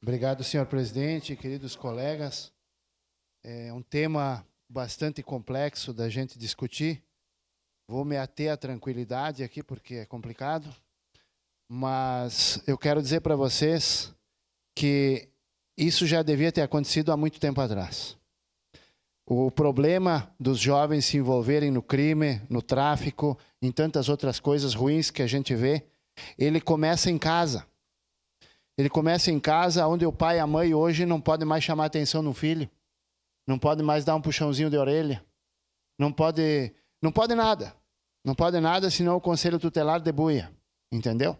Obrigado, senhor presidente, queridos colegas. É um tema bastante complexo da gente discutir. Vou me ater à tranquilidade aqui, porque é complicado. Mas eu quero dizer para vocês que isso já devia ter acontecido há muito tempo atrás. O problema dos jovens se envolverem no crime, no tráfico, em tantas outras coisas ruins que a gente vê, ele começa em casa. Ele começa em casa, onde o pai e a mãe hoje não podem mais chamar atenção no filho. Não podem mais dar um puxãozinho de orelha. Não pode nada. Não pode nada, senão o conselho tutelar debuia. Entendeu?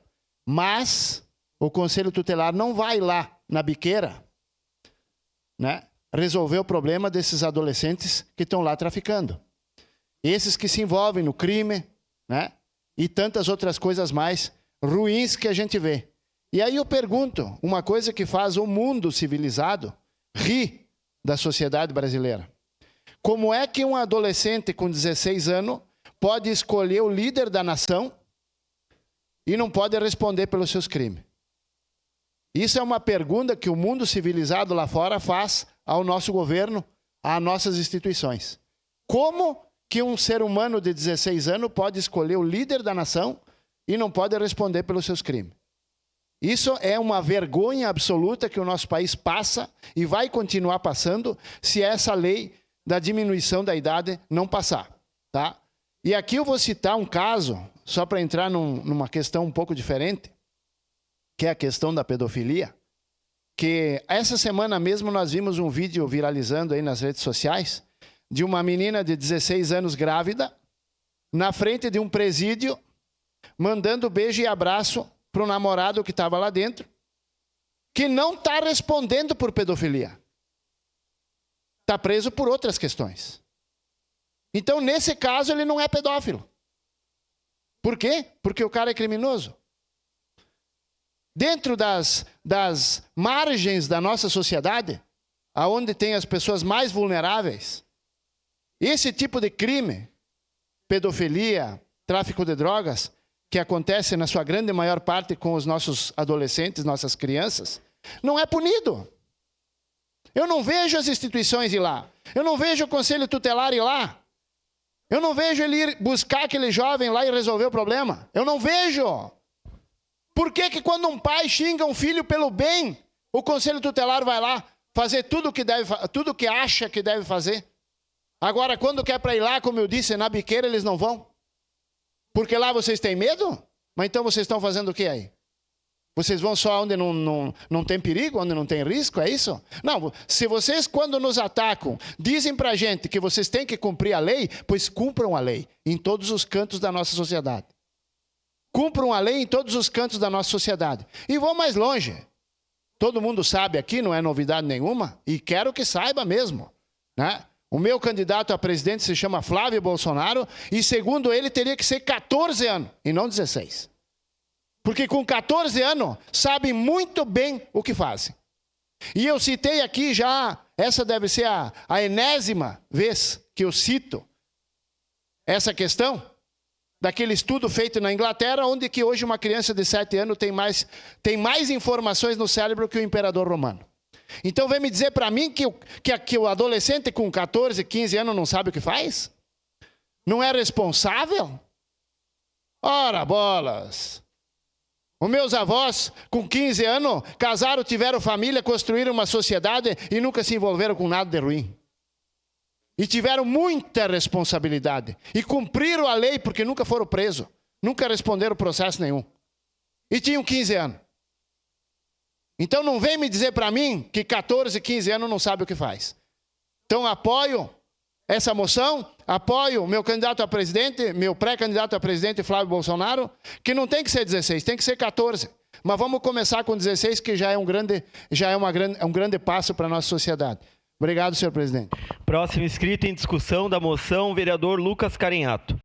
Mas o conselho tutelar não vai lá na biqueira, né, resolver o problema desses adolescentes que estão lá traficando. Esses que se envolvem no crime, né, e tantas outras coisas mais ruins que a gente vê. E aí eu pergunto, uma coisa que faz o mundo civilizado rir da sociedade brasileira. Como é que um adolescente com 16 anos pode escolher o líder da nação e não pode responder pelos seus crimes? Isso é uma pergunta que o mundo civilizado lá fora faz ao nosso governo, às nossas instituições. Como que um ser humano de 16 anos pode escolher o líder da nação e não pode responder pelos seus crimes? Isso é uma vergonha absoluta que o nosso país passa e vai continuar passando se essa lei da diminuição da idade não passar, tá? E aqui eu vou citar um caso, só para entrar numa questão um pouco diferente, que é a questão da pedofilia, que essa semana mesmo nós vimos um vídeo viralizando aí nas redes sociais de uma menina de 16 anos grávida na frente de um presídio, mandando beijo e abraço para o namorado que estava lá dentro, que não está respondendo por pedofilia. Está preso por outras questões. Então, nesse caso, ele não é pedófilo. Por quê? Porque o cara é criminoso. Dentro das margens da nossa sociedade, aonde tem as pessoas mais vulneráveis, esse tipo de crime, pedofilia, tráfico de drogas, que acontece na sua grande maior parte com os nossos adolescentes, nossas crianças, não é punido. Eu não vejo as instituições ir lá. Eu não vejo o conselho tutelar ir lá. Eu não vejo ele ir buscar aquele jovem lá e resolver o problema. Eu não vejo. Por que que quando um pai xinga um filho pelo bem, o conselho tutelar vai lá fazer tudo o que acha que deve fazer? Agora, quando quer para ir lá, como eu disse, na biqueira, eles não vão. Porque lá vocês têm medo? Mas então vocês estão fazendo o que aí? Vocês vão só onde não tem perigo, onde não tem risco, é isso? Não, se vocês quando nos atacam, dizem pra gente que vocês têm que cumprir a lei, pois cumpram a lei em todos os cantos da nossa sociedade. Cumpram a lei em todos os cantos da nossa sociedade. E vou mais longe. Todo mundo sabe aqui, não é novidade nenhuma, e quero que saiba mesmo, né? O meu candidato a presidente se chama Flávio Bolsonaro e, segundo ele, teria que ser 14 anos e não 16. Porque com 14 anos, sabem muito bem o que fazem. E eu citei aqui já, essa deve ser a enésima vez que eu cito essa questão, daquele estudo feito na Inglaterra, onde que hoje uma criança de 7 anos tem mais informações no cérebro que o imperador romano. Então vem me dizer para mim que o adolescente com 14, 15 anos não sabe o que faz? Não é responsável? Ora, bolas! Os meus avós, com 15 anos, casaram, tiveram família, construíram uma sociedade e nunca se envolveram com nada de ruim. E tiveram muita responsabilidade. E cumpriram a lei porque nunca foram presos. Nunca responderam processo nenhum. E tinham 15 anos. Então não vem me dizer para mim que 14, 15 anos não sabe o que faz. Então apoio essa moção, apoio o meu candidato a presidente, meu pré-candidato a presidente Flávio Bolsonaro, que não tem que ser 16, tem que ser 14. Mas vamos começar com 16, que já é um grande passo para a nossa sociedade. Obrigado, senhor presidente. Próximo inscrito em discussão da moção, vereador Lucas Carinhato.